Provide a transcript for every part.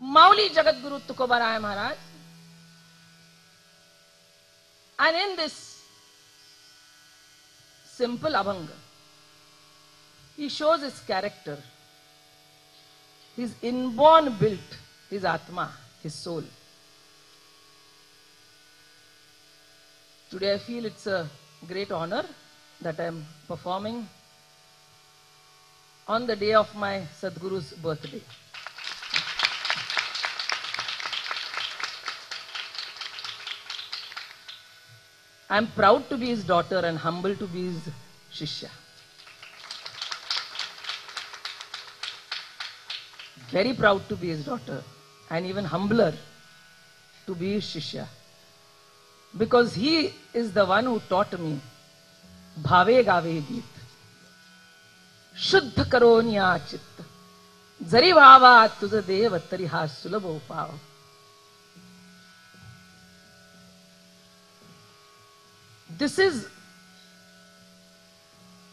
Mauli Jagadguru Tukobaraya Maharaj. And in this simple abhanga, he shows his character, his inborn built, his Atma, his soul. Today I feel it's a great honor that I am performing on the day of my Sadguru's birthday. I am proud to be his daughter and humble to be his Shishya. Very proud to be his daughter and even humbler to be his Shishya. Because he is the one who taught me Bhave Gave Geet. Shuddha karo niya chitta. Zari bhava tuja deva tari ha sulabho pava. This is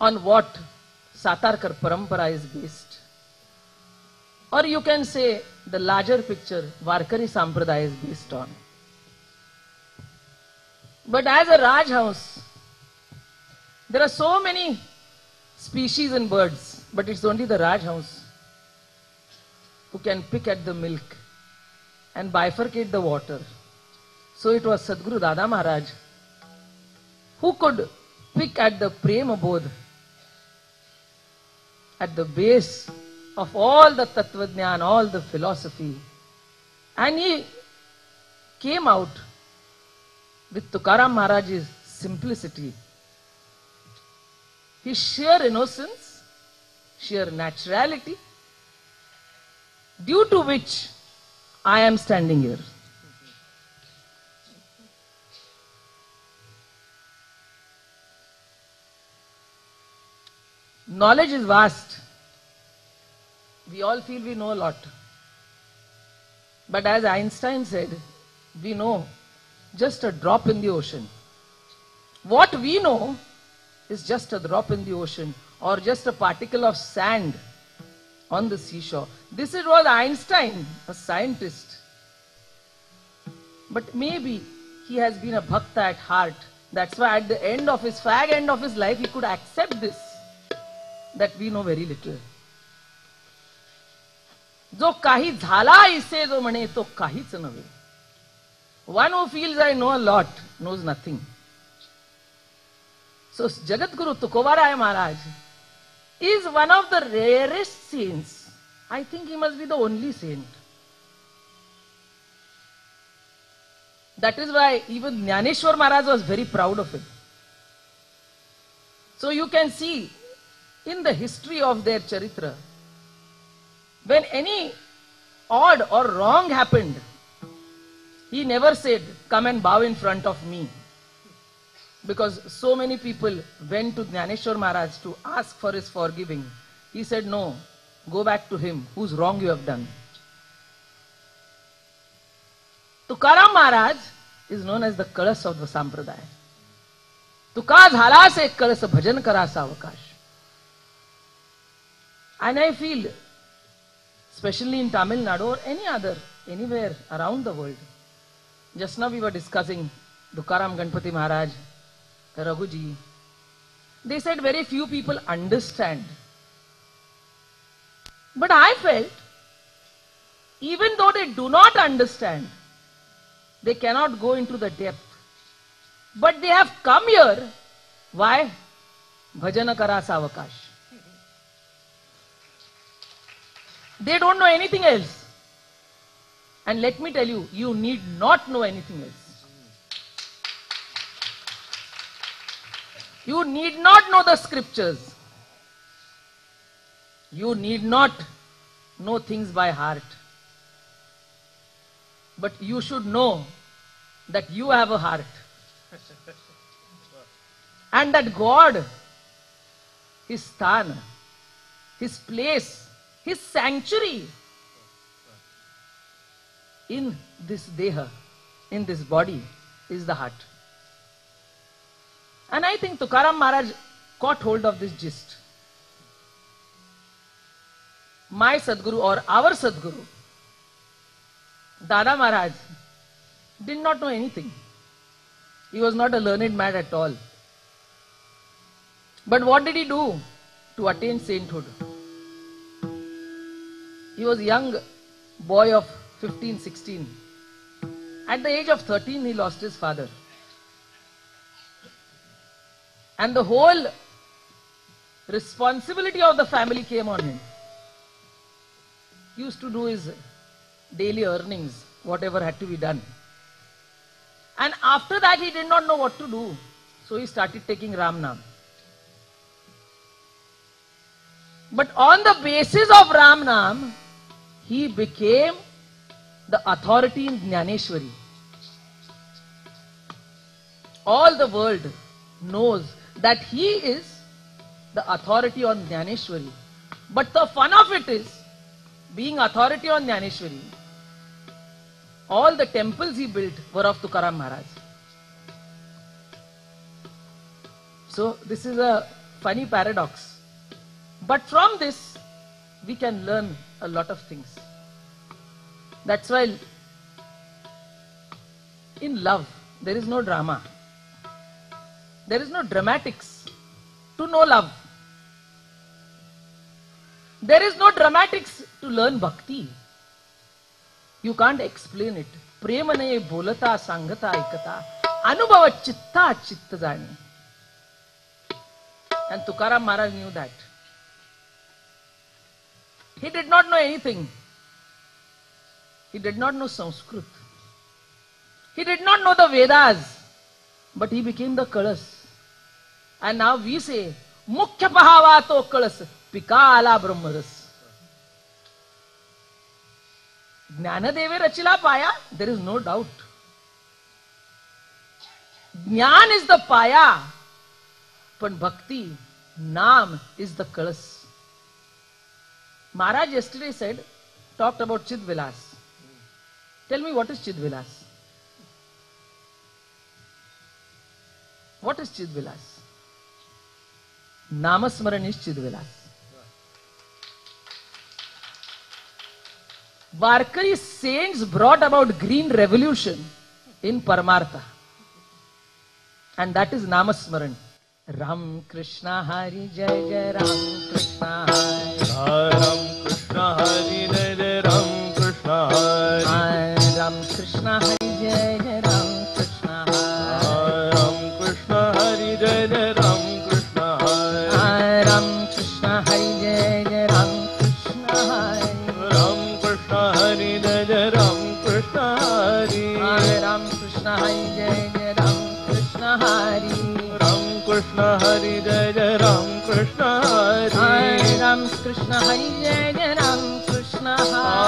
on what Satarkar Parampara is based. Or you can say the larger picture Varkari Sampradaya is based on. But as a Rajhouse, there are so many species and birds, but it's only the Rajhouse who can pick at the milk and bifurcate the water. So it was Sadguru Dada Maharaj who could pick at the Prema Bodh, at the base of all the Tattvajnan, all the philosophy. And he came out with Tukaram Maharaj's simplicity, his sheer innocence, sheer naturality, due to which I am standing here. Knowledge is vast. We all feel we know a lot. But as Einstein said, we know just a drop in the ocean. What we know is just a drop in the ocean or just a particle of sand on the seashore. This is what Einstein, a scientist. But maybe he has been a bhakta at heart. That's why at the end of his fag end of his life, he could accept this, that we know very little. जो काही झाला इसे जो म्हणे तो काहीच नव्हे. One who feels I know a lot knows nothing. So Jagadguru Tukobaraya Maharaj is one of the rarest saints. I think he must be the only saint. That is why even Jnaneshwar Maharaj was very proud of him. So you can see in the history of their charitra, when any odd or wrong happened, he never said, come and bow in front of me. Because so many people went to Jnaneshwar Maharaj to ask for his forgiving. He said, no, go back to him, whose wrong you have done. Tukaram Maharaj is known as the Kalas of the Sampradaya. Tuka jhala se kalas bhajan kara savakash. And I feel, especially in Tamil Nadu or anywhere around the world. Just now we were discussing Tukaram Ganpati Maharaj, Raghuji. They said very few people understand. But I felt, even though they do not understand, they cannot go into the depth. But they have come here. Why? Bhajana kara savakash. They don't know anything else. And let me tell you, you need not know anything else. You need not know the scriptures. You need not know things by heart. But you should know that you have a heart. And that God, His sthan, His place, His sanctuary in this deha, in this body, is the heart. And I think Tukaram Maharaj caught hold of this gist. My Sadguru or our Sadguru Dada Maharaj did not know anything. He was not a learned man at all. But what did he do to attain sainthood? He was a young boy of 15, 16. At the age of 13, he lost his father. And the whole responsibility of the family came on him. He used to do his daily earnings, whatever had to be done. And after that, he did not know what to do. So he started taking Ram Naam. But on the basis of Ram Naam, he became the authority in Jnaneshwari. All the world knows that he is the authority on Jnaneshwari. But the fun of it is, being authority on Jnaneshwari, all the temples he built were of Tukaram Maharaj. So this is a funny paradox. But from this, we can learn a lot of things. That's why in love, there is no drama. There is no dramatics to know love. There is no dramatics to learn bhakti. You can't explain it. Premane bolata sangata aikata anubhava chitta chitta jani. And Tukaram Maharaj knew that. He did not know anything. He did not know Sanskrit. He did not know the Vedas. But he became the Kalas. And now we say, Mukhya Bhavato Kalas, Pikala Brahmaras. Jnanadeve Rachila Paya, there is no doubt. Jnana is the Paya, but Bhakti, Naam is the Kalas. Maharaj yesterday talked about Chid Vilas. Tell me, what is Chid Vilas? What is Chid Vilas? Namasmaran is Chid Vilas. Varkari saints brought about green revolution in Paramartha. And that is Namasmaran. Ram Krishna Hari Jai Jai Ram Krishna Hari. Ram Krishna Hari Jai Jai Ram Krishna Hari. Ram Krishna Hari Jai Jai Ram Krishna Hari. Ram Krishna Hari Jai Jai Ram Krishna Hari. Ram Krishna Hari Jai Jai Ram Krishna Hari. Ram Krishna Hari Jai Jai Ram Krishna Hari. Ram Krishna Hari Jai Jai Ram Krishna Hari. Krishna Hari Jai Jai Ram Krishna Hari. Ram Krishna Hari Jai Jai Ram Krishna Hari.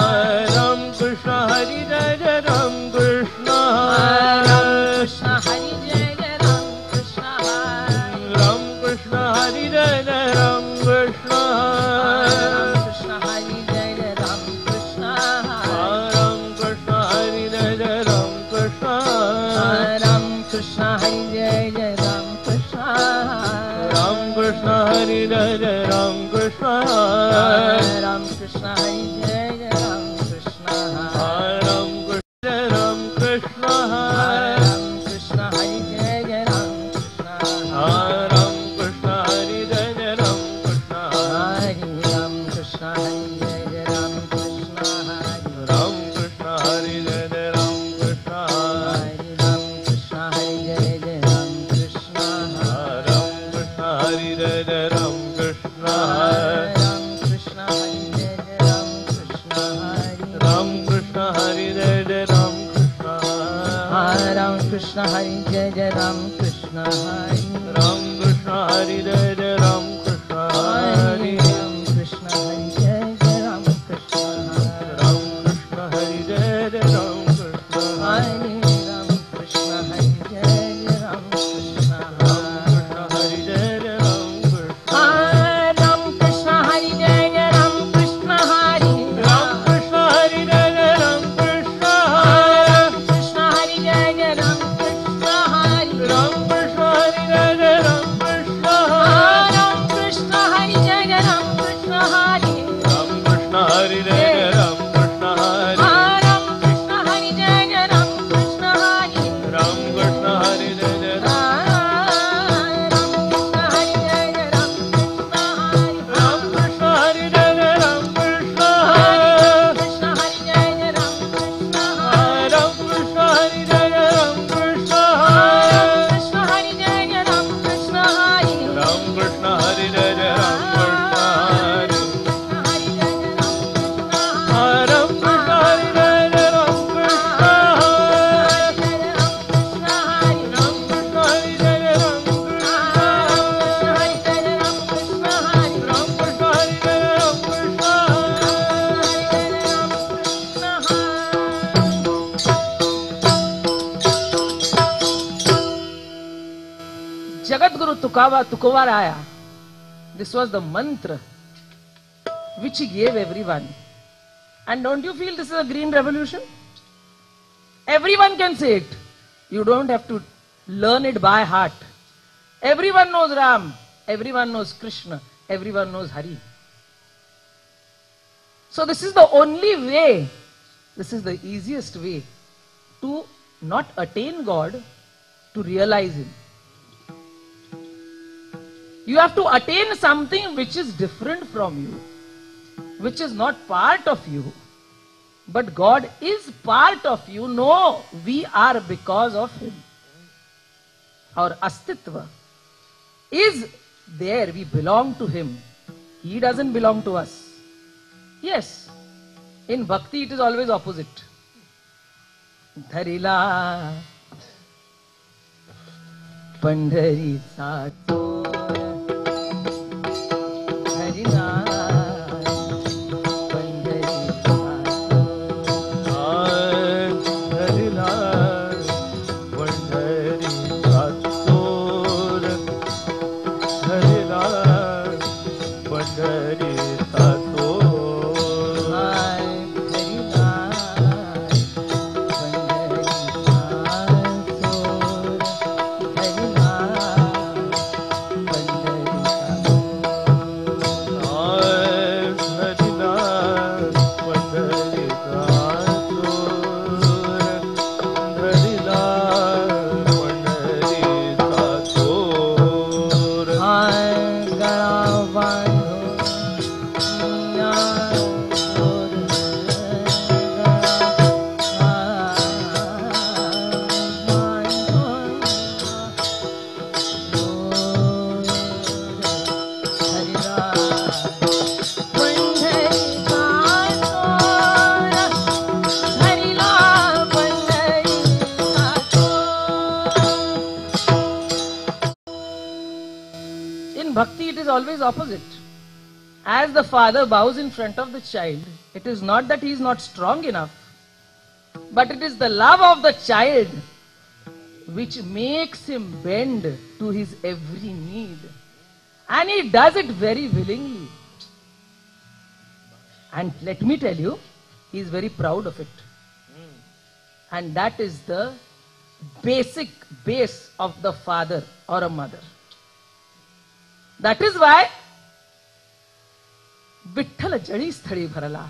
Ram Krishna Hari Jai Jai Ram Krishna Hari. Ram Krishna Hari Jai Jai Ram Krishna Hari. Ram Krishna Hari Jai Jai Ram Krishna Hari. Ram Krishna Hari Jai Jai Ram Krishna Hari. Ram Krishna Hari Jai Jai Ram Krishna Hari. Ram Krishna Hari Jai Jai Ram Krishna Hari. Ram Krishna Ram Krishna Hari. Ram Krishna Hari Jai Jai Ram Krishna Hari. Ram Krishna Hari Jai Jai Ram Krishna Hari. Ram Krishna Hari Jai Jai Ram Krishna Hari. Ram Krishna Hari Jai Jai Ram Krishna Hari. Ram Krishna Hari Jai Jai Ram Krishna Hari. Ram Krishna Hari Jai Jai Ram Krishna Hari. Ram Krishna Hari Jai Jai Ram Krishna Hari. Ram Krishna Hari Jai Jai Ram Krishna Hari. Ram Krishna Hari Jai Jai Ram Krishna Hari. Ram Krishna Hari Jai Jai Ram Krishna Hari. Ram Krishna Hari Jai Jai Ram Krishna Hari. Ram Krishna Hari Jai Jai Ram Krishna Hari. Ram Krishna Hari Jai Jai Ram Krishna Hari. Krishna Hari Jai Jai Ram Krishna Ram Krishna Hari Jai Jai Ram Krishna Hari. Ram Krishna Hari Jai Jai Ram Krishna Hari. Krishna Hari Jai Jai Ram Krishna Hari. Ram Krishna Hari Jai Jai Ram Krishna Hari. Jagadguru Tukavaraya, this was the mantra which he gave everyone. And don't you feel this is a green revolution? Everyone can say it. You don't have to learn it by heart. Everyone knows Ram, everyone knows Krishna, everyone knows Hari. So this is the only way, this is the easiest way to not attain God, to realize Him. You have to attain something which is different from you, which is not part of you. But God is part of you. No, we are because of Him. Our astitva is there. We belong to Him. He doesn't belong to us. Yes, in bhakti it is always opposite. Dharila Pandhari Sato Dharila always opposite. As the father bows in front of the child, it is not that he is not strong enough, but it is the love of the child which makes him bend to his every need. And he does it very willingly. And let me tell you, he is very proud of it. And that is the basic base of the father or a mother. That is why Vitthal जड़ी स्थळी भरला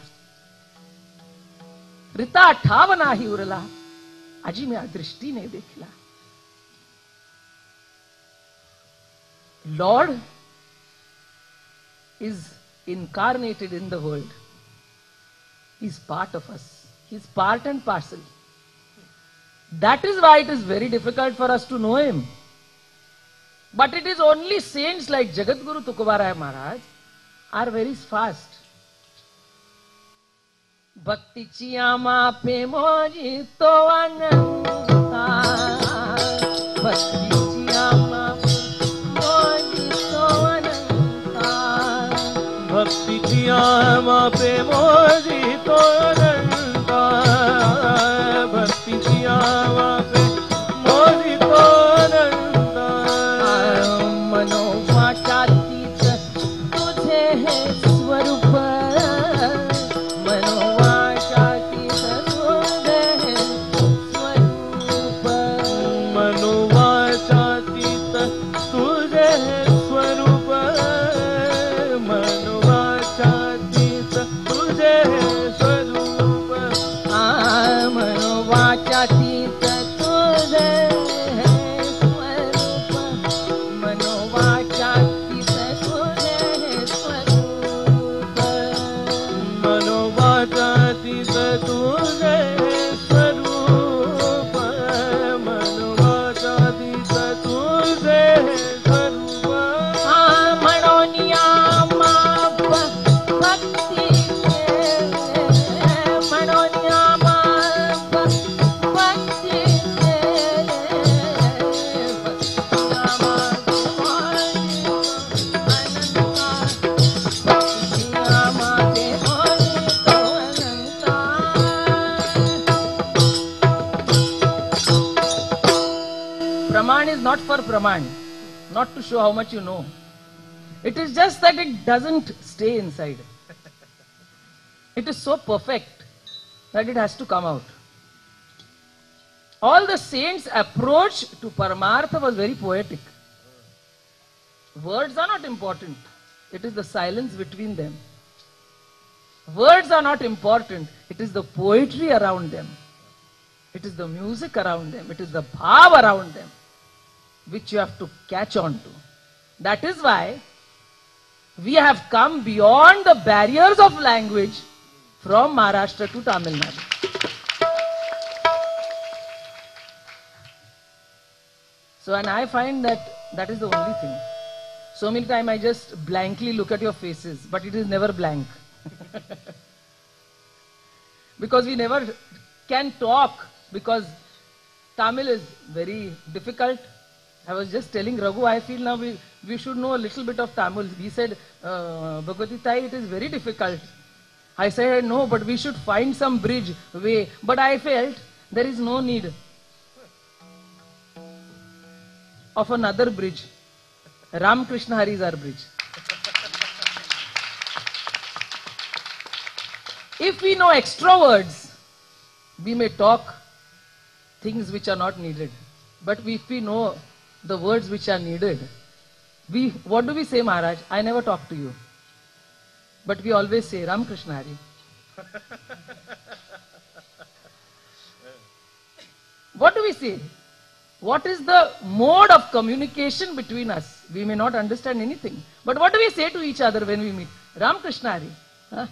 रिता ठाव नाही उरला आजी म्या दृष्टीने देखला. Lord is incarnated in the world. He is part of us. He is part and parcel. That is why it is very difficult for us to know Him. But it is only saints like Jagadguru Tukavaraya Maharaj are very fast. Bhakti chiyama pe moji to ananta. Bhakti chiyama pe moji to ananta. Bhakti chiyama pe moji to ananta. Bhakti chiyama pe moji to ananta. Mano vachatit tujhe hai swarup. Mano vachatit tujhe hai swarup. Mano vachatit tujhe hai swarup. Mano vachatit tujhe hai swarup. Mano vachatit tujhe hai swarup. Mano vachatit tujhe hai swarup. Mano vachatit tujhe hai swarup. Mano vachatit tujhe hai swarup. Mano niyama bhakti Mano niyama bhakti Praman is not for Praman. not to show how much you know. It is just that it doesn't stay inside. It is so perfect that it has to come out. All the saints' approach to Paramartha was very poetic. Words are not important. It is the silence between them. Words are not important. It is the poetry around them. It is the music around them. It is the bhav around them which you have to catch on to. That is why we have come beyond the barriers of language from Maharashtra to Tamil Nadu. So, and I find that that is the only thing. So many times I just blankly look at your faces, but it is never blank. Because we never can talk, because Tamil is very difficult. I was just telling Raghu, I feel now we should know a little bit of Tamil. He said, Bhagavati Tai, it is very difficult. I said, no, but we should find some bridge way. But I felt there is no need of another bridge. Ram Krishna Hari is our bridge. If we know extra words, we may talk things which are not needed. But if we know the words which are needed, what do we say, Maharaj? I never talk to you. But we always say, Ram Krishna Hari. What do we say? What is the mode of communication between us? We may not understand anything. But what do we say to each other when we meet? Ram Krishna Hari. Huh?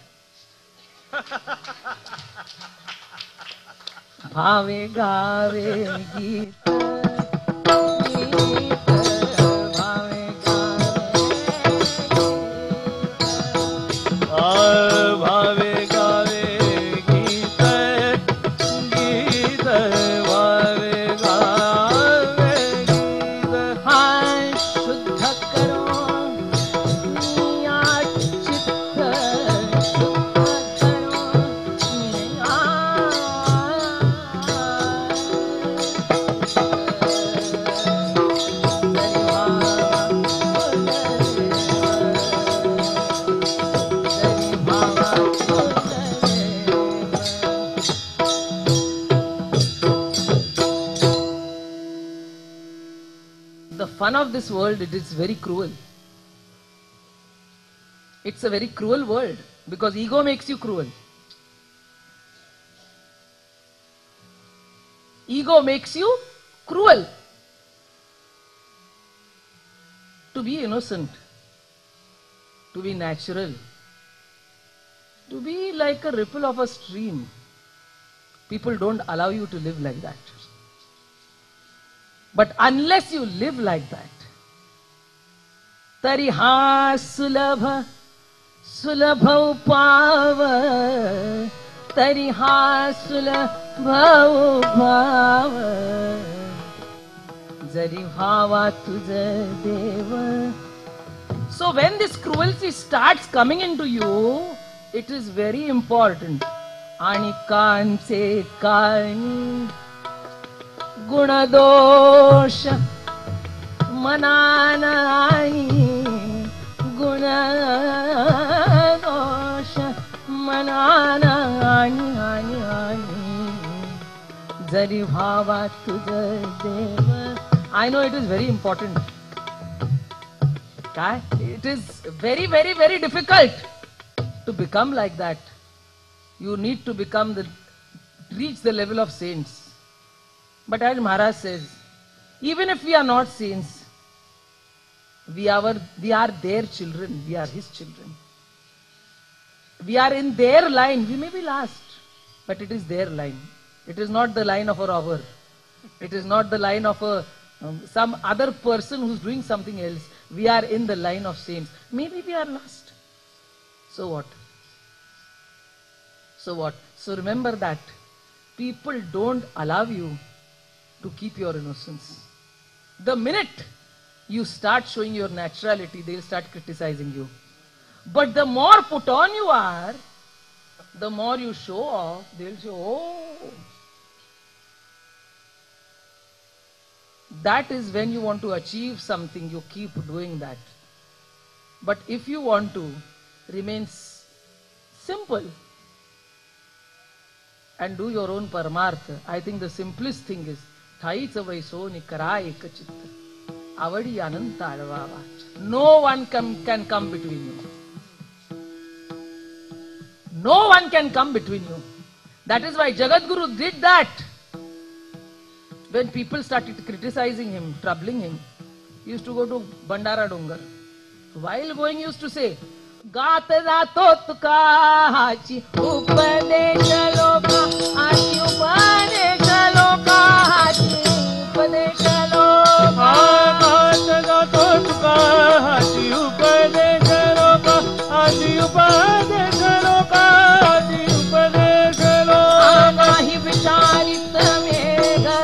Bhave gave geet. The fun of this world, it is very cruel. It's a very cruel world because ego makes you cruel. Ego makes you cruel. To be innocent, to be natural, to be like a ripple of a stream, people don't allow you to live like that. But unless you live like that, tariha sulabha sulabha upava tariha sulabha upava jari bhava tuja deva. So when this cruelty starts coming into you, it is very important. Ani kanche kani गुणदोष मनानाई गुणदोष मनानाई जरी भावा तुझ देव. I know it is very important. It is very, very, very difficult to become like that. You need to reach the level of saints. But as Maharaj says, even if we are not saints, we are their children, we are his children. We are in their line, we may be last, but it is their line. It is not the line of a robber. It is not the line of some other person who's doing something else. We are in the line of saints. Maybe we are last. So what? So what? So remember that people don't allow you to keep your innocence. The minute you start showing your naturality, they'll start criticizing you. But the more put on you are, the more you show off, they'll say, oh. that is when you want to achieve something, you keep doing that. But if you want to remain simple and do your own paramartha, I think the simplest thing is Thaicha vaiso nikara ekachitta avadi ananta alvava. No one can come between you. No one can come between you. That is why Jagadguru did that. When people started criticizing him, troubling him, he used to go to Bandara Dongar. While going, he used to say, Gaat rato tuka hachi upadesha loka hachi upadesha loka hachi upadesha loka. Gaat rato tuka hachi upadesha loka hachi upadesha loka hachi upadesha loka. Nahi vicharit megha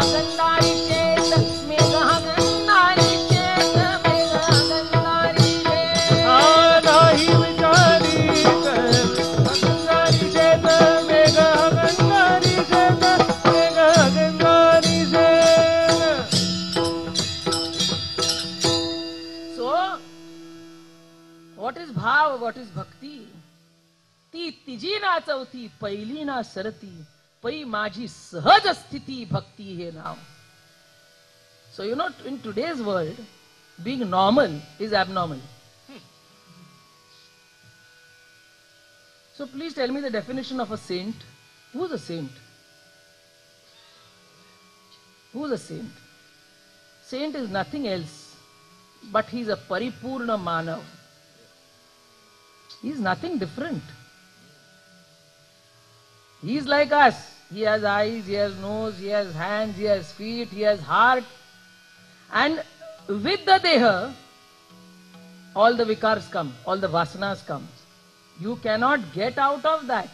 agandari shet megha agandari shet megha agandari shet. Nahi vicharit agandari shet megha agandari shet megha agandari shet. So, what is bhav, what is bhakti? ती तिजी ना चौथी पहिली ना सरती पै माझी सहज स्थिती भक्ती हे नाव. So you know, in today's world, being normal is abnormal. So please tell me the definition of a saint. Who is a saint? Who is a saint? Saint is nothing else, but he is a paripurna manav. He is nothing different. He is like us. He has eyes, he has nose, he has hands, he has feet, he has heart. And with the deha, all the vikars come, all the vasanas come. You cannot get out of that.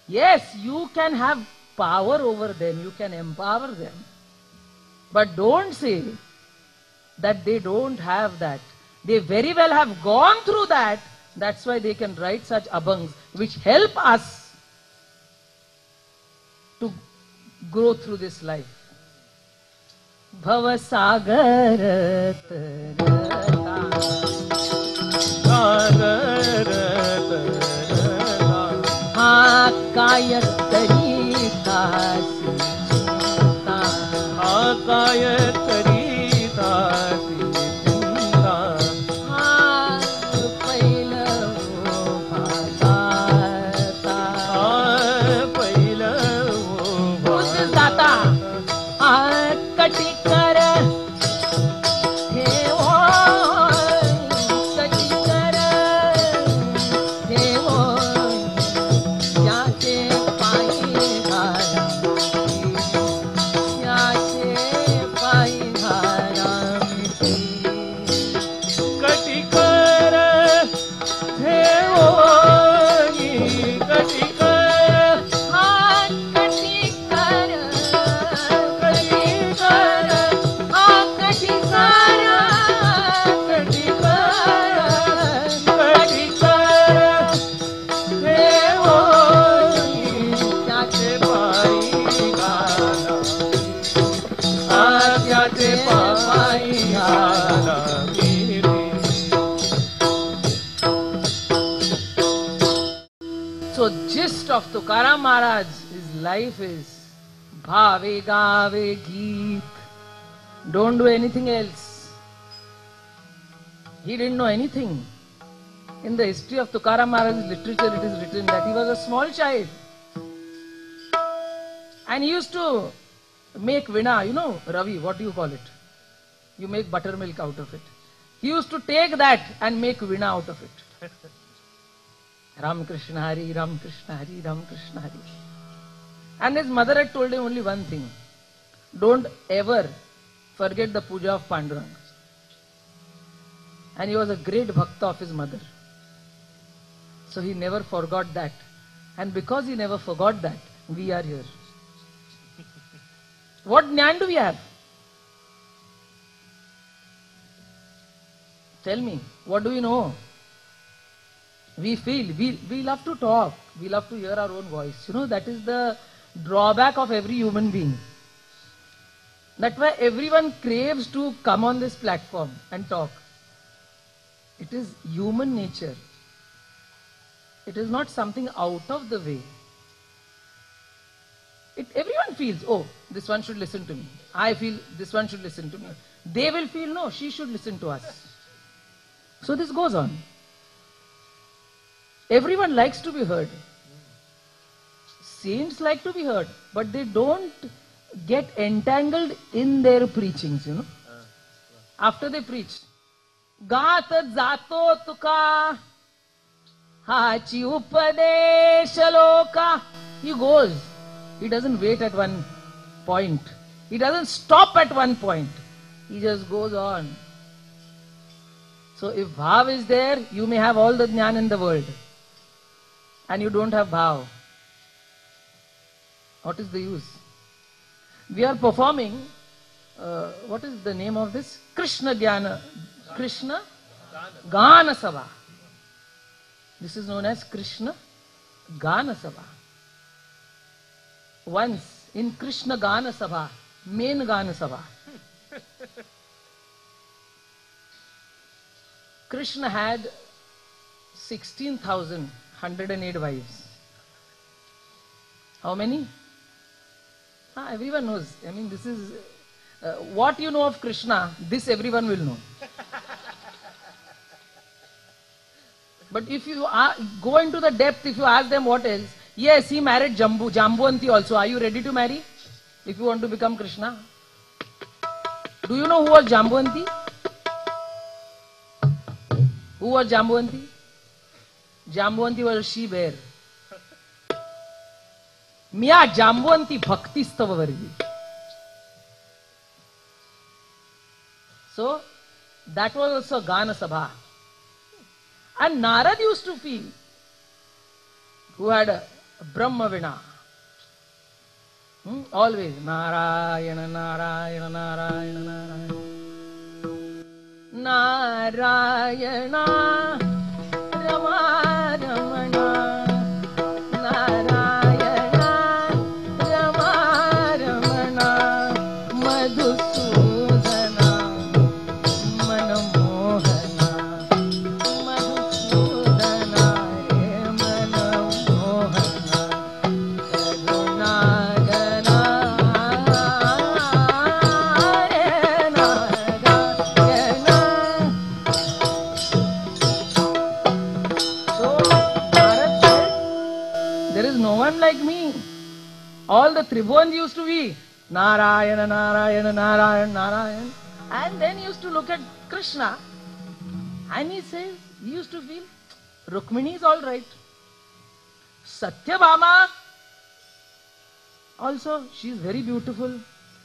Yes, you can have power over them, you can empower them. But don't say that they don't have that. They very well have gone through that. That's why they can write such abhangs which help us to grow through this life. Bhava sagar ha kayatari tasi chinta ha kayatari tasi chinta ha pailavo bhagata ha pailavo bhagata ha katikar So gist of Tukaram Maharaj, his life is bhave gave geet. Don't do anything else. He didn't know anything. In the history of Tukaram Maharaj's literature, it is written that he was a small child. And he used to make vina, you know, Ravi, what do you call it? You make buttermilk out of it. He used to take that and make vina out of it. Ram Krishna Hari, Ram Krishna Hari, Ram Krishna Hari. And his mother had told him only one thing. Don't ever forget the puja of Panduranga. And he was a great bhakta of his mother. So he never forgot that. And because he never forgot that, we are here. What jnana do we have? Tell me, what do we know? We feel, we love to talk, we love to hear our own voice. You know, that is the drawback of every human being. That's why everyone craves to come on this platform and talk. It is human nature. It is not something out of the way. Everyone feels, oh, this one should listen to me. I feel this one should listen to me. They will feel, no, she should listen to us. So this goes on. Everyone likes to be heard. Saints like to be heard, but they don't get entangled in their preachings, you know. After they preach, Gat jato tuka hachi upadesh loka. He goes. He doesn't wait at one point. He doesn't stop at one point. He just goes on. So if bhav is there, you may have all the jnana in the world. And you don't have bhav. What is the use? We are performing, what is the name of this? Krishna Gana Sabha. This is known as Krishna Gana Sabha. Once in Krishna Gana Sabha, main Gana Sabha, Krishna had 16,108 wives. How many? Everyone knows. I mean, this is what you know of Krishna, this everyone will know. But if you go into the depth, if you ask them what else, yes, he married Jambuanti also. Are you ready to marry if you want to become Krishna? Do you know who was Jambuanti? Who was Jambuanti? Jambuanti was a she-bear. Miya Jambuanti bhakti stava vargi. So, that was also Gana Sabha. And Narad used to feel, who had a Brahma Vina. Always, Narayana, Narayana, Narayana, Narayana. Narayana, Rama, Ramana. Narayana, Rama, Ramana. Madhusudana, Manamohana. Madhusudana, Manamohana. Karunagana, Narayana. So, Narad said, there is no one like me. All the Tribhuvan used to be Narayana, Narayana, Narayana, Narayana. And then he used to look at Krishna. And he says, he used to feel, Rukmini is all right. Satyabhama, also, she is very beautiful.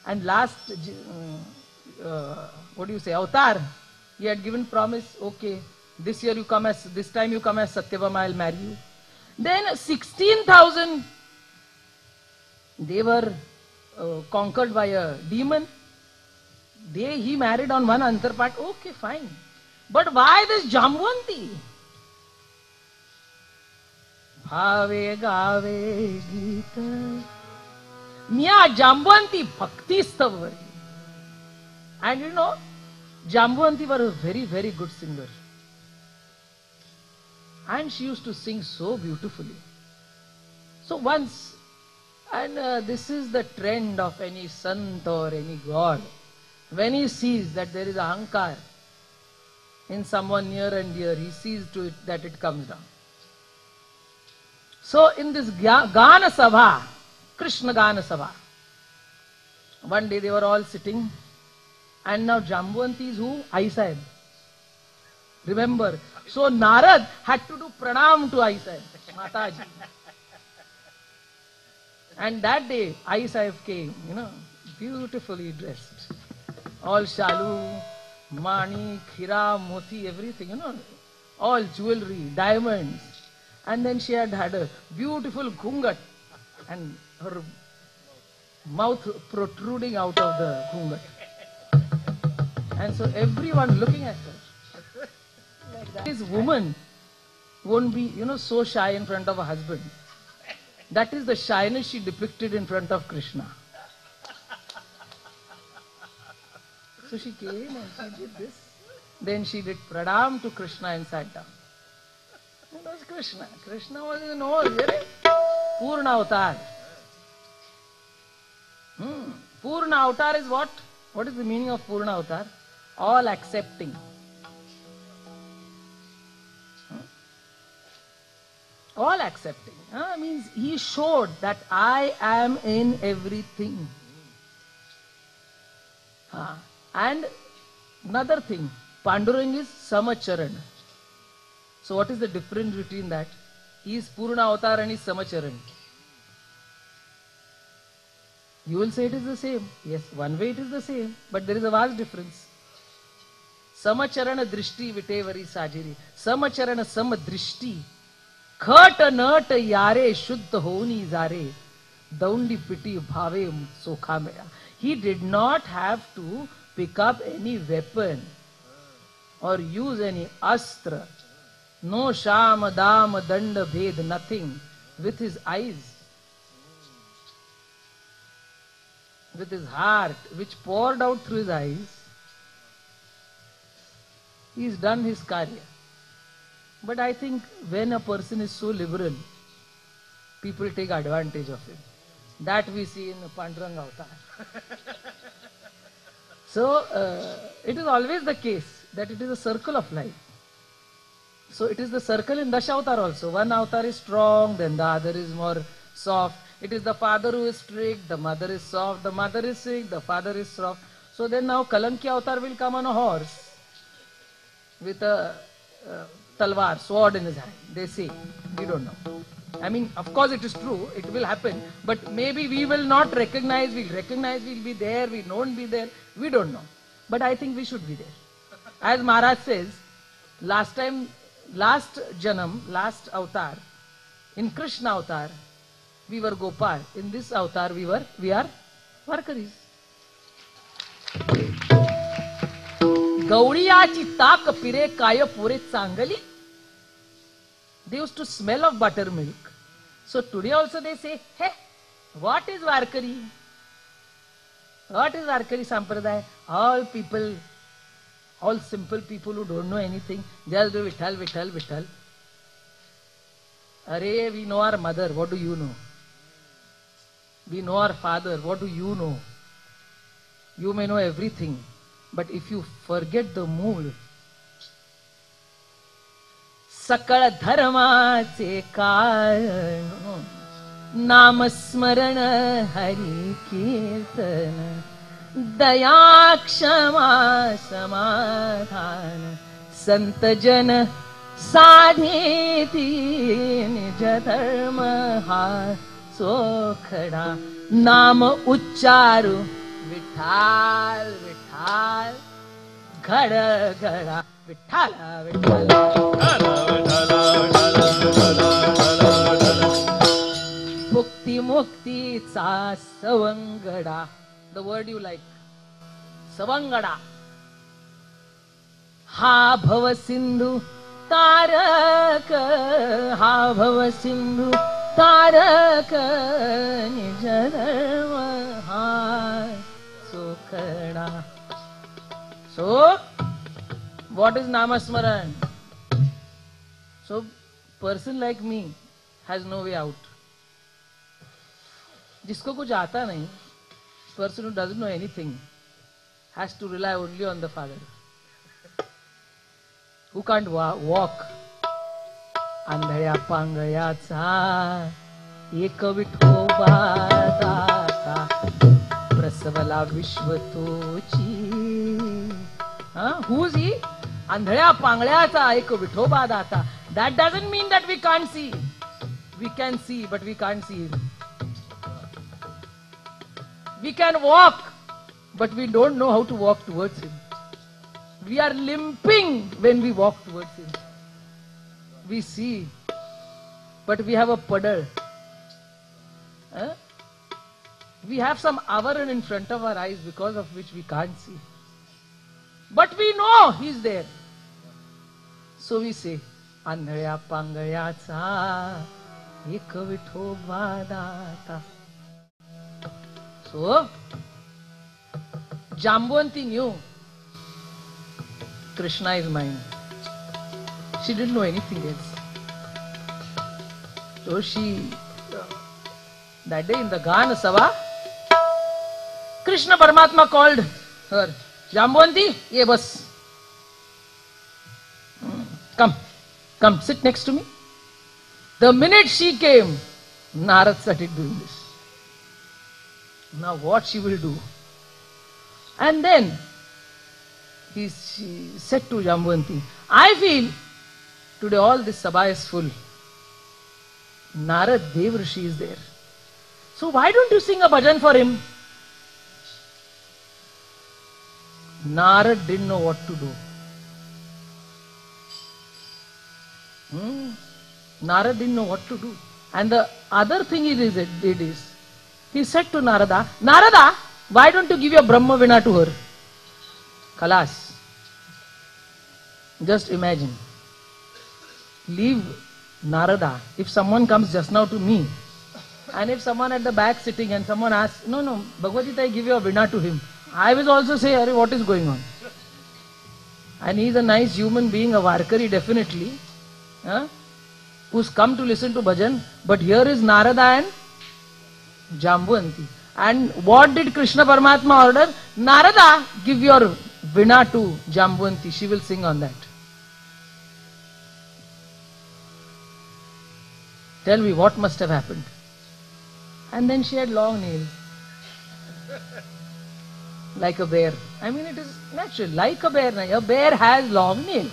And last, what do you say, avatar, he had given promise, okay, this time you come as Satyabhama, I'll marry you. Then 16,000, they were conquered by a demon. He married on one Antarpat, okay, fine. But why this Jambuanti? Bhave gave Gita. Miya Jambuanti bhakti stavari. And you know, Jambuanti was a very, very good singer. And she used to sing so beautifully. So once, and this is the trend of any sant or any god, when he sees that there is ahankar in someone near and dear, he sees to it that it comes down. So in this Gana Sabha, Krishna Gana Sabha, one day they were all sitting, and now Jambuanti is who? Ai Sahib. Remember, so Narad had to do pranam to Ai Sahib, Mataji. And that day, Ai Sahib came, you know, beautifully dressed. All shalu, mani, khira, moti, everything, you know, all jewelry, diamonds. And then she had a beautiful ghungat and her mouth protruding out of the ghungat. And so everyone looking at her. This woman won't be, you know, so shy in front of a husband. That is the shyness she depicted in front of Krishna. So she came and she did this. Then she did pranam to Krishna and sat down. It was Krishna. Krishna was in all, Purna Avatar. Purna Avatar is what? What is the meaning of Purna Avatar? All accepting. All accepting. Means he showed that I am in everything. And another thing, Panduranga is Samacharan. So what is the difference between that? He is Purna Avatar and he is Samacharan. You will say it is the same. Yes, one way it is the same, but there is a vast difference. Samacharana drishti vitevari sajiri. Samacharana samadrishti. Khata nata yare shuddha honi zare. Daundi piti bhave sokha mera. He did not have to pick up any weapon or use any astra. No shama, dama, danda, bhed, nothing. With his eyes, with his heart, which poured out through his eyes, he has done his karya. But I think when a person is so liberal, people take advantage of him. That we see in Panduranga Avatar. So, it is always the case that it is a circle of life. So, it is the circle in Dashavatar also. One avatar is strong, then the other is more soft. It is the father who is strict, the mother is soft, the mother is sick, the father is soft. So, then now Kalanki Avatar will come on a horse with a talwar, sword in his hand. They say, we don't know. I mean, of course it is true, it will happen, but maybe we will not recognize, we'll be there, we won't be there, we don't know. But I think we should be there. As Maharaj says, last Janam, last avatar, in Krishna avatar, we were Gopal. In this avatar, we are Varkaris. Gauriyachi tak pire kaya pure changali. They used to smell of buttermilk. So today also they say, hey, what is Varkari? What is Varkari Sampradaya? All people, all simple people who don't know anything, just do Vitthal, Vitthal, Vitthal. Arey, we know our mother, what do you know? We know our father, what do you know? You may know everything, but if you forget the mood, सकळ धर्माचे कारण नाम स्मरण हरि कीर्तन दया क्षमा समाधान संत जन साधेती निज धर्म हा सोखडा नाम उच्चारू विठाल विठाल घड घडा Vitthal Vitthal Mukti Mukti Sa Savangada. The word you like. Savangada. Ha Bhava Sindhu Taraka. Ha Bhava Sindhu Taraka. Nijadharma Ha Sukhada. So, what is Namasmaran? So, person like me has no way out. जिसको कुछ आता नहीं, person who doesn't know anything has to rely only on the Father. Who can't walk? आंधळ्या पांगळ्याचा एक विठोबा दाता प्रसवला विश्व तोची. Who is he? आंधळ्या पांगळ्याचा एक विठोबा दाता. That doesn't mean that we can't see. We can see, but we can't see him. We can walk, but we don't know how to walk towards him. We are limping when we walk towards him. We see, but we have a puddle. We have some avaran in front of our eyes because of which we can't see. But we know he's there. So we say, आंधळ्या पांगळ्याचा एक विठोबा दाता. So, Jambanti knew Krishna is mine. She didn't know anything else. So she, that day in the Gana Sabha, Krishna Paramatma called her, Jambanti, ye bas. Come, sit next to me. The minute she came, Narad started doing this. Now what she will do? And then she said to Jambanti, I feel today all this sabha is full. Narad Devarshi is there. So why don't you sing a bhajan for him? Narad didn't know what to do. Narad didn't know what to do. And the other thing he did is, he said to Narada, Narada, why don't you give your Brahma Vina to her? Khalas. Just imagine. Leave Narada. If someone comes just now to me, and if someone at the back sitting and someone asks, no, Bhagavad Gita, give your Vina to him, I will also say, Arey, what is going on? And he is a nice human being, a Varkari definitely, who's come to listen to bhajan, but here is Narada and Jambanti. And what did Krishna Paramatma order? Narada, give your Vina to Jambanti, she will sing on that. Tell me what must have happened. And then she had long nails. Like a bear. I mean, it is natural, like a bear. A bear has long nails.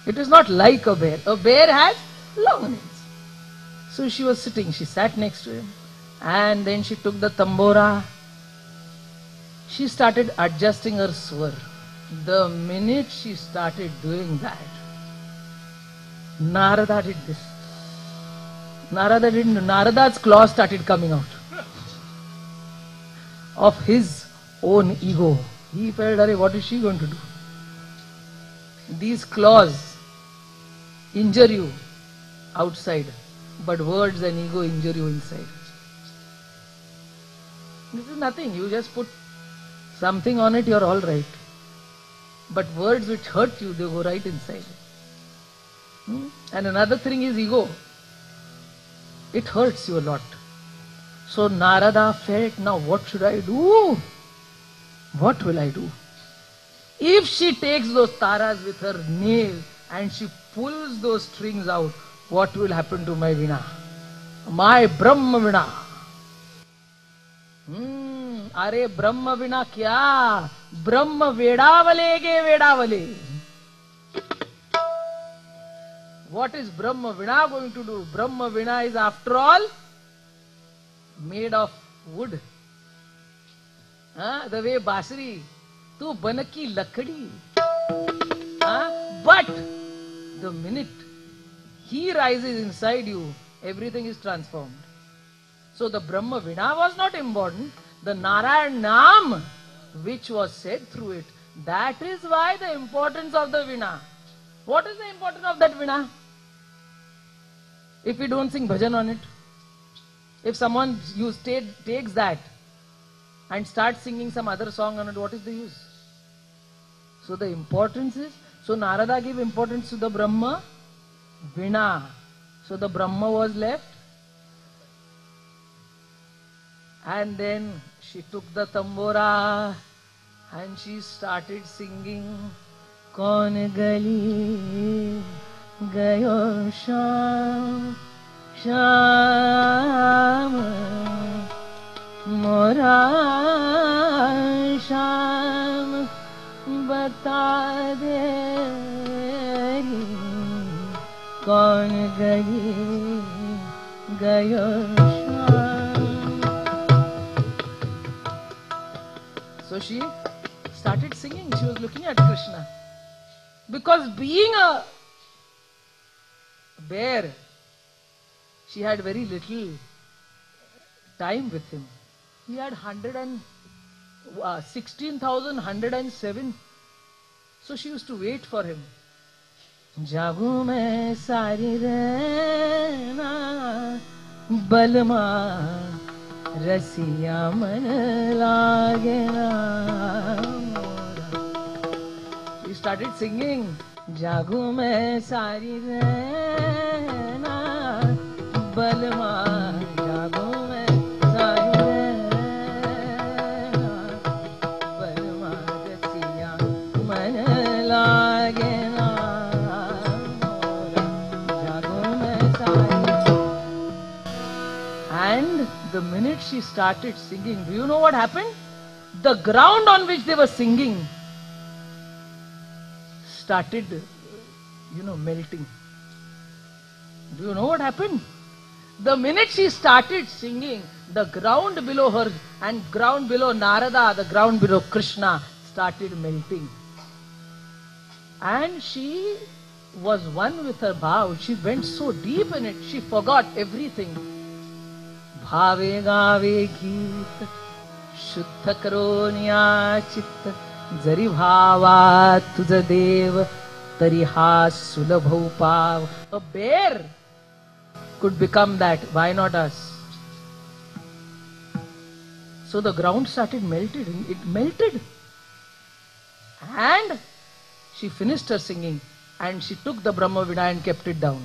It is not like a bear. A bear has long nails. So she was sitting, she sat next to him. And then she took the tambora. She started adjusting her swar. The minute she started doing that, Narada did this. Narada's claws started coming out of his own ego. He felt, Arey, what is she going to do? These claws injure you outside, but words and ego injure you inside. This is nothing. You just put something on it, you're all right. But words which hurt you, they go right inside. And another thing is ego. It hurts you a lot. So Narada felt, now what should I do? What will I do? If she takes those taras with her nail and she pulls those strings out, what will happen to my Vina? My Brahma Vina. Are Brahma Vina kya? Brahma Vedavale ge Vedavale. What is Brahma Vina going to do? Brahma Vina is after all made of wood. The way Basri, tu banaki lakdi. But the minute he rises inside you, everything is transformed. So the Brahma Vina was not important. The Narayan Nam, which was said through it, that is why the importance of the Vina. What is the importance of that Vina? If we don't sing bhajan on it, if someone takes that and starts singing some other song on it, what is the use? So the importance is, so Narada gave importance to the Brahma Vina. So the Brahma was left. And then she took the tambora and she started singing. Kaun gali gayo sham, sham, mora sham, bata de, kaun gali gayo sham. So she started singing. She was looking at Krishna. Because being a bear, she had very little time with him. He had 16,107. So she used to wait for him. Jagu mein sari rehna balma Rasiya man lage na mora. started singing, Jagu mein sari rehna, balma, jagu mein sari rehna, balma rasiya man lage na, jagu mein sari. And the minute she started singing, do you know what happened? The ground on which they were singing started, melting. Do you know what happened? The minute she started singing, the ground below her and ground below Narada, the ground below Krishna started melting. And she was one with her bhav. She went so deep in it, she forgot everything. Bhave gave geet, shuddha karoniya chitta, जरी भावा तुझ देव तरी हा सुलभ उपाव. A bear could become that. Why not us? So the ground started melting. It melted. And she finished her singing and she took the Brahma Vida and kept it down.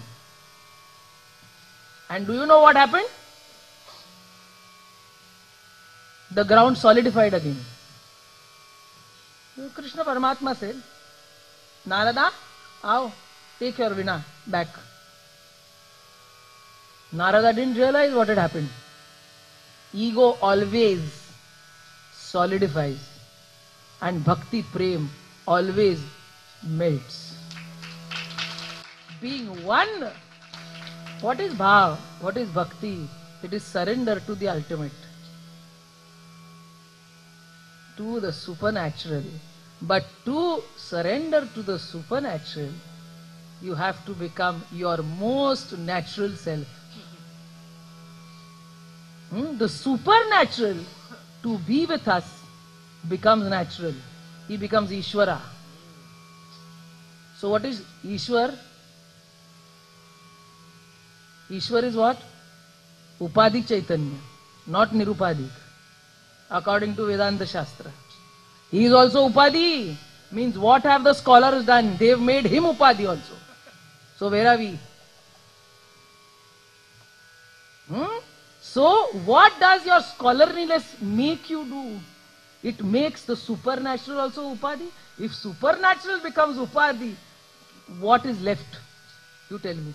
And do you know what happened? The ground solidified again. Krishna Paramatma said, Narada, आओ, take your Veena back. Narada didn't realize what had happened. Ego always solidifies and Bhakti Prem always melts. Being one, what is Bhav? What is Bhakti? It is surrender to the ultimate, to the supernatural. But to surrender to the supernatural, you have to become your most natural self. The supernatural to be with us becomes natural. He becomes Ishvara. So what is Ishwar? Ishwar is what? Upadik Chaitanya, not Nirupadik, according to Vedanta Shastra. He is also Upadi. Means what have the scholars done? They have made him Upadi also. So where are we? So what does your scholarliness make you do? It makes the supernatural also Upadi. If supernatural becomes Upadi, what is left? You tell me.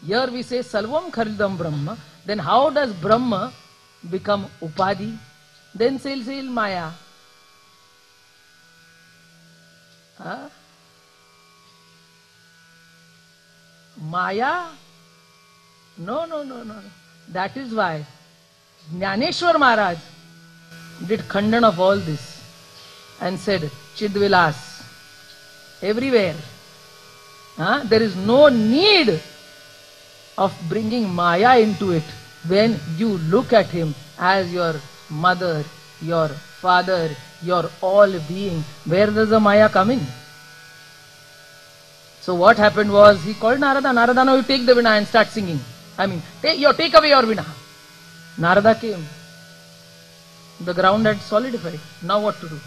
Here we say Salvam Kharidam Brahma. Then how does Brahma become Upadi? Then say Maya. Huh? Maya? No. That is why Jnaneshwar Maharaj did khandan of all this and said, Chidvilas, everywhere. There is no need of bringing Maya into it when you look at him as your mother, your father, your all being. Where does the Maya come in? So what happened was, he called Narada. Narada, now you take the Veena and start singing. Take away your Veena. Narada came. The ground had solidified. Now what to do?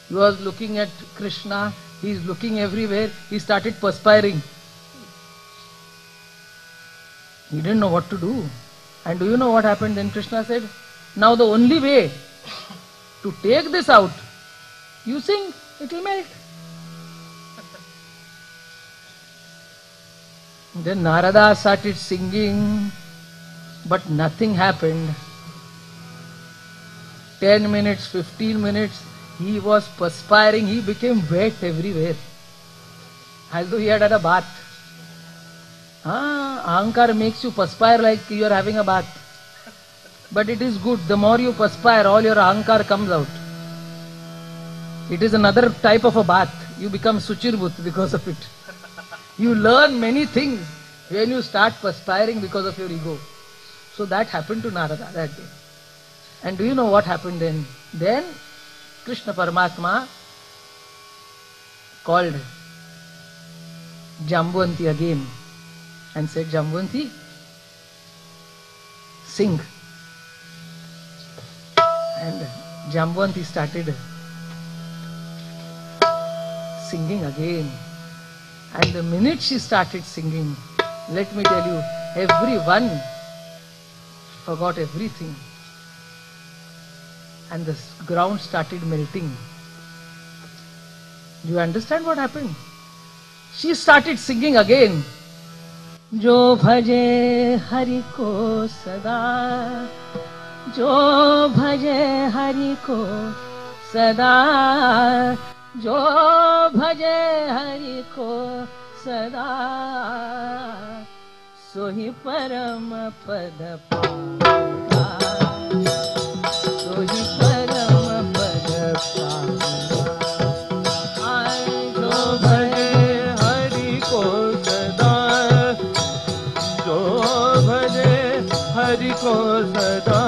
He was looking at Krishna. He is looking everywhere. He started perspiring. He didn't know what to do. And do you know what happened? Then Krishna said, now the only way to take this out, you sing, it will melt. Then Narada started singing, but nothing happened. 10 minutes, 15 minutes, he was perspiring, he became wet everywhere, as though he had a bath. Ahankar makes you perspire like you are having a bath. But it is good, the more you perspire, all your ahankar comes out. It is another type of a bath. You become Suchirbut because of it. You learn many things when you start perspiring because of your ego. So that happened to Narada that day. And do you know what happened then? Then Krishna Paramatma called Jambuvanti again and said, Jambuvanti, sing. And Jambuvanti started singing again. And the minute she started singing, let me tell you, everyone forgot everything. And the ground started melting. Do you understand what happened? She started singing again. जो भजे हरि को सदा, जो भजे हरि को सदा, जो भजे हरि को सदा, सोहि परम पद पावेगा, सोहि परम पद पावेगा। जो भजे हरि को सदा, जो भजे हरि को सदा,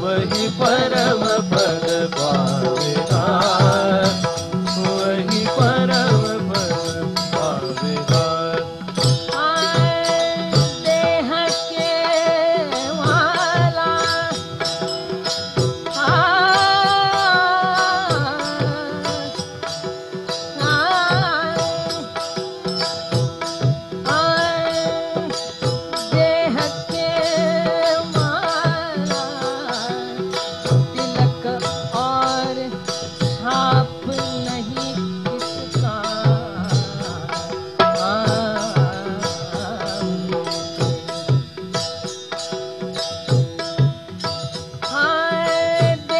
वही परम पद पावेगा, वही परम पद पावेगा। देह के वाला, देह के माला, तिलक और छाप नहीं किसका,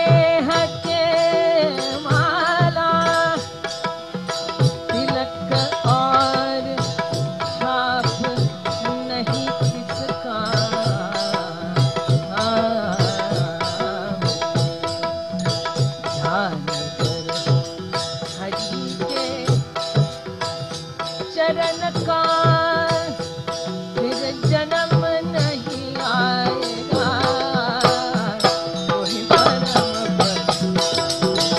देह के माला, तिलक और छाप नहीं किसका, ध्यान कर हरि के चरण का, फिर जन्म नहीं आएगा, वही परम पद, वही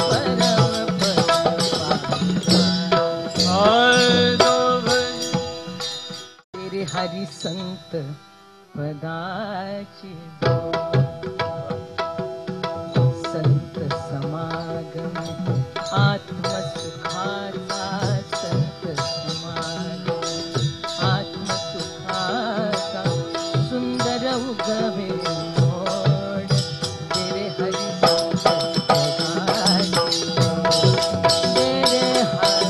परम पद। तेरे हरि संत पदाची संत समागम, आत्म सुखाचा संत समागम, आत्म सुखाचा सुंदर उगवे मोड, तेरे हरि संत पदाची, तेरे Hari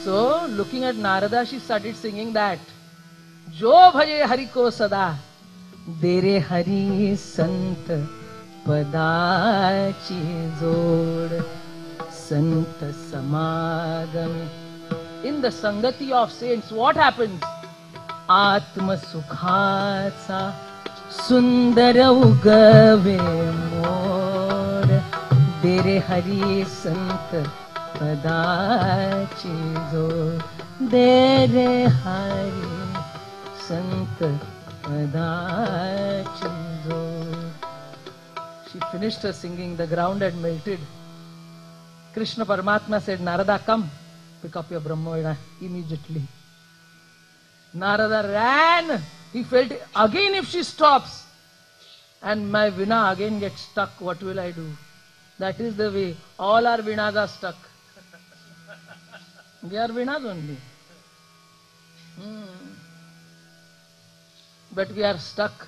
So, looking at Narada, she started singing that. जो भजे हरि को सदा, देरे हरि संत पदाची जोड, संत समागम. In the Sangati of saints, what happens? आत्म सुखाचा सुंदर उगवे मोड, देरे हरि संत पदाची जोड, देरे हरि संत पदाची जोड. She finished her singing, the ground had melted. Krishna Paramatma said, Narada, come, pick up your Brahma immediately. Narada ran. He felt again if she stops and my Veena again gets stuck, what will I do? That is the way. All our Veenas are stuck. They are Veenas only. But we are stuck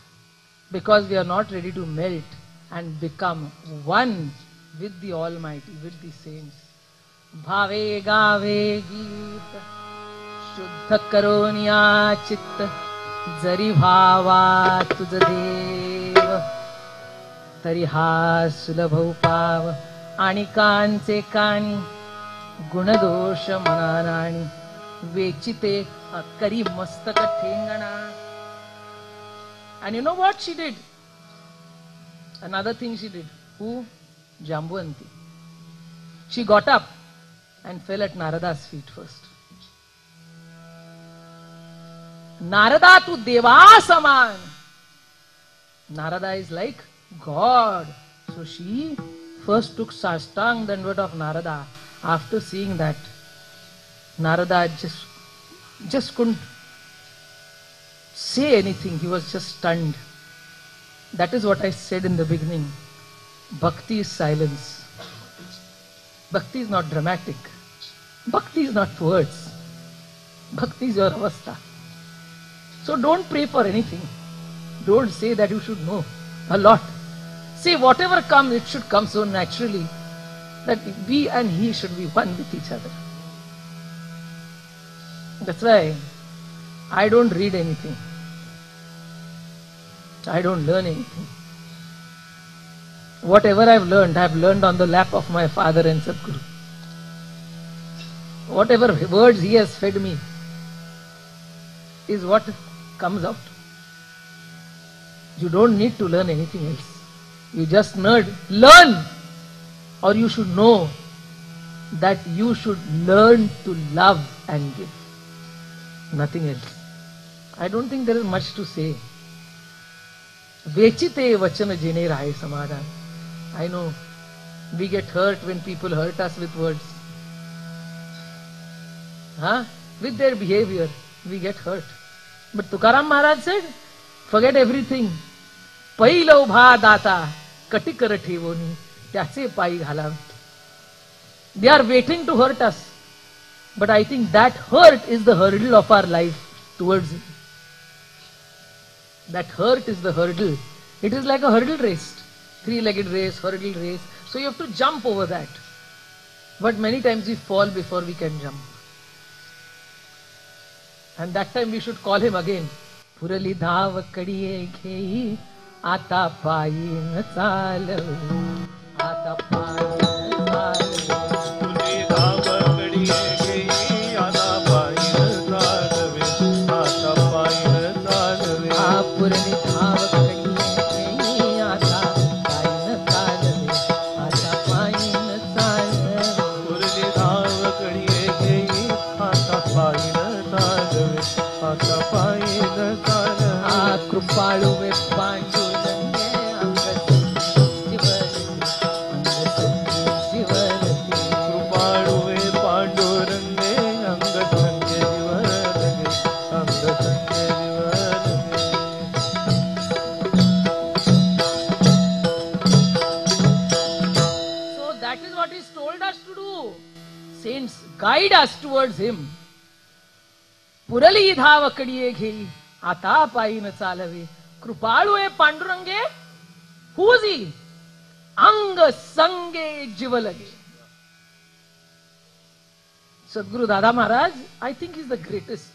because we are not ready to melt and become one with the Almighty, with the saints. Bhave gave geet, shuddha karoniya chitta, jari bhava tuj dev, tari ha sulabh upav, ani kanche kani, gunadosha mananani, vechite kari mastaka thengana. And you know what she did? Another thing she did. Who? Jambuvanti. She got up and fell at Narada's feet first. Narada tu deva saman. Narada is like God. So she first took Sastang Dandvat of Narada. After seeing that, Narada just couldn't say anything. He was just stunned. That is what I said in the beginning. Bhakti is silence. Bhakti is not dramatic. Bhakti is not words. Bhakti is your avastha. So don't pray for anything. Don't say that you should know a lot. Say whatever comes, it should come so naturally that we and he should be one with each other. That's why I don't read anything. I don't learn anything. Whatever I've learned on the lap of my father and Sadguru. Whatever words he has fed me is what comes out. You don't need to learn anything else. You just learn, or you should know that you should learn to love and give. Nothing else. I don't think there is much to say. Vechite vachana jine rahe samadhan. I know we get hurt when people hurt us with words. With their behavior, we get hurt. But Tukaram Maharaj said, forget everything. पहिला उभा दाता कटिकर ठेवोनी त्याचे पायी घालावे. They are waiting to hurt us. But I think that hurt is the hurdle of our life towards him. That hurt is the hurdle. It is like a hurdle race. Three-legged race, hurdle race. So you have to jump over that. But many times we fall before we can jump. And that time we should call him again. Purali dhav kadiye ghei आता पायी न चालव आता पायी न चालव पुरी धाव कडिये घेई आता पायी न चालवे आता पायी न चालवे पुरली धाव कडिये घेई आता पायी न चालवे आता पायी न चालव पुरी धाव कडिये घेई आता पायी न चालवे आता पायी न चालवे कृपाळू वे पांडुरंगे guide us towards him. पुरली धाव कडिये घेई आता पायी न चालवे कृपाळू ए पांडुरंगे. Who is he? अंग संगे जीव लगे. Sadguru Dada Maharaj, I think he's the greatest.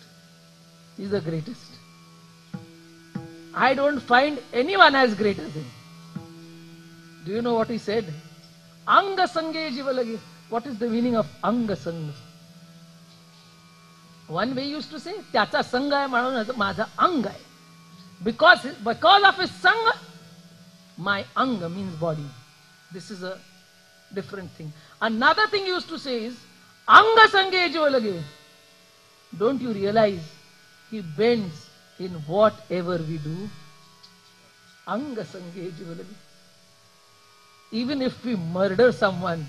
He's the greatest. I don't find anyone as great as him. Do you know what he said? Anga sange jiva lage. What is the meaning of anga sanga? One way he used to say, त्याचा संग आहे म्हणून माझा अंग आहे. Because of his sanga, my anga means body. This is a different thing. Another thing he used to say is, anga sange jiva lage. Don't you realize he bends in whatever we do? Anga sange jiva lage. Even if we murder someone,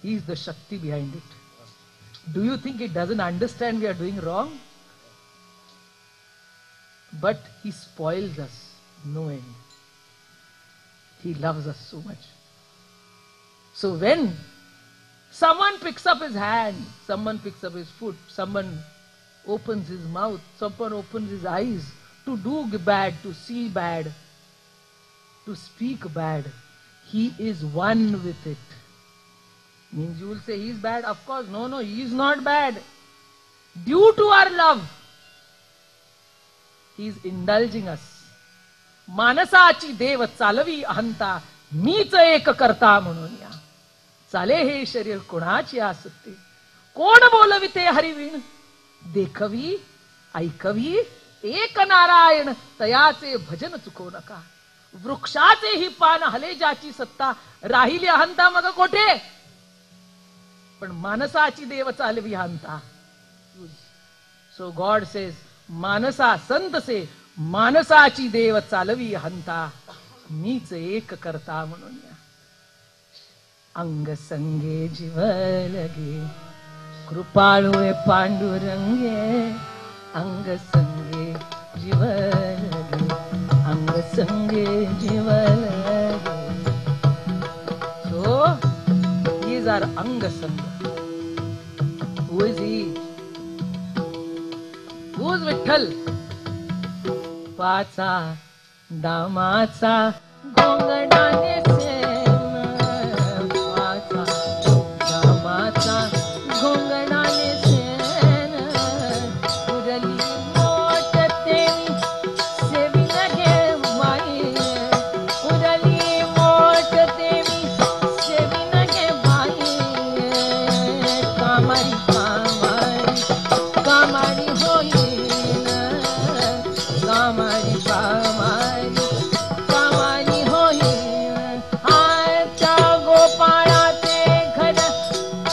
he is the Shakti behind it. Do you think he doesn't understand we are doing wrong? But he spoils us no end. He loves us so much. So when someone picks up his hand, someone picks up his foot, someone opens his mouth, someone opens his eyes to do bad, to see bad, to speak bad, he is one with it. Means you will say he is bad. Of course, no, he is not bad. Due to our love, he is indulging us. मानसाची देव चालवी अहंता मीच एक करता म्हणून या. चाले हे शरीर कोणाची आसक्ती. कोण बोलविते हरिवीण. देखवी ऐकवी एक नारायण तयाचे भजन चुकवू नका. वृक्षाचे ही पान हले ज्याची सत्ता राहिली अहंता मग कोठे. पण मानसाची देव चालवी अहंता. सो गॉड सेज मानसा संत से मानसाची देव चालवी अहंता मीच एक करता म्हणून या. अंग संगे जीव लगे कृपाळू पांडुरंगे. अंग संगे जीवलगे अंग संगे जीवलगे. So these are anga sanga. Who is he? Who is Vitthal? पाचा दामाचा घोंगडाने सेन, पाचा दामाचा घोंगडाने सेन, उरली मोठ तेनी सेविन घे बाई, उरली मोठ तेनी सेविन घे बाई. कामारी कामारी कामारी होईन, कामारी कामारी कामारी होईन. आजच्या गोपाळाचे घर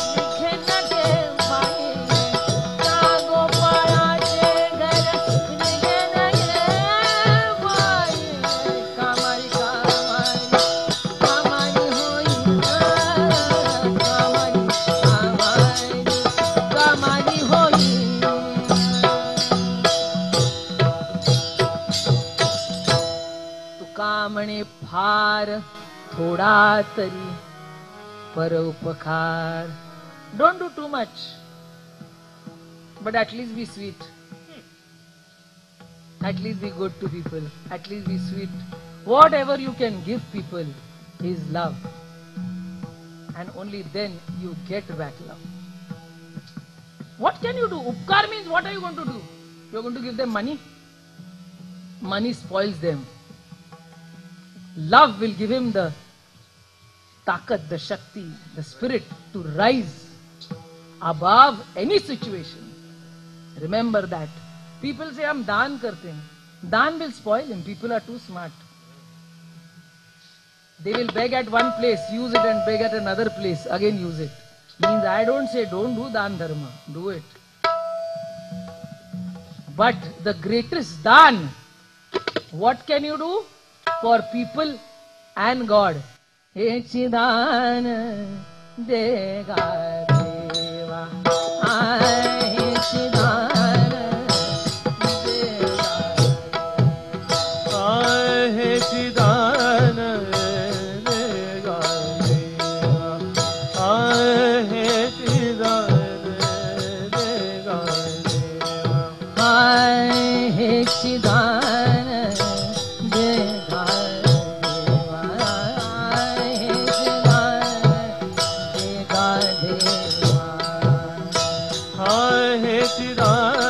लिखेन घे बाई, त्या गोपाळाचे घर लिखेन घे बाई. कामारी कामारी कामारी होईन, कामारी कामारी कामारी होईन. तुका म्हणे फार थोडा तरी परोपकार. Don't do too much, but at least be sweet. At least be good to people. At least be sweet. Whatever you can give people is love. And only then you get back love. What can you do? Upkar means what are you going to do? You are going to give them money? Money spoils them. Love will give him the takat, the shakti, the spirit to rise above any situation. Remember that. People say, "Hum daan karte hain." Daan will spoil him. People are too smart. They will beg at one place, use it, and beg at another place, again use it. Means I don't say don't do daan dharma. Do it. But the greatest daan, what can you do? For people and God. Hechi daan dega deva. Hechi daan dega. हेची दान देगा देवा, हेची दान देगा देवा. Hechi daan dega deva. Hechi daan dega deva. हेची दान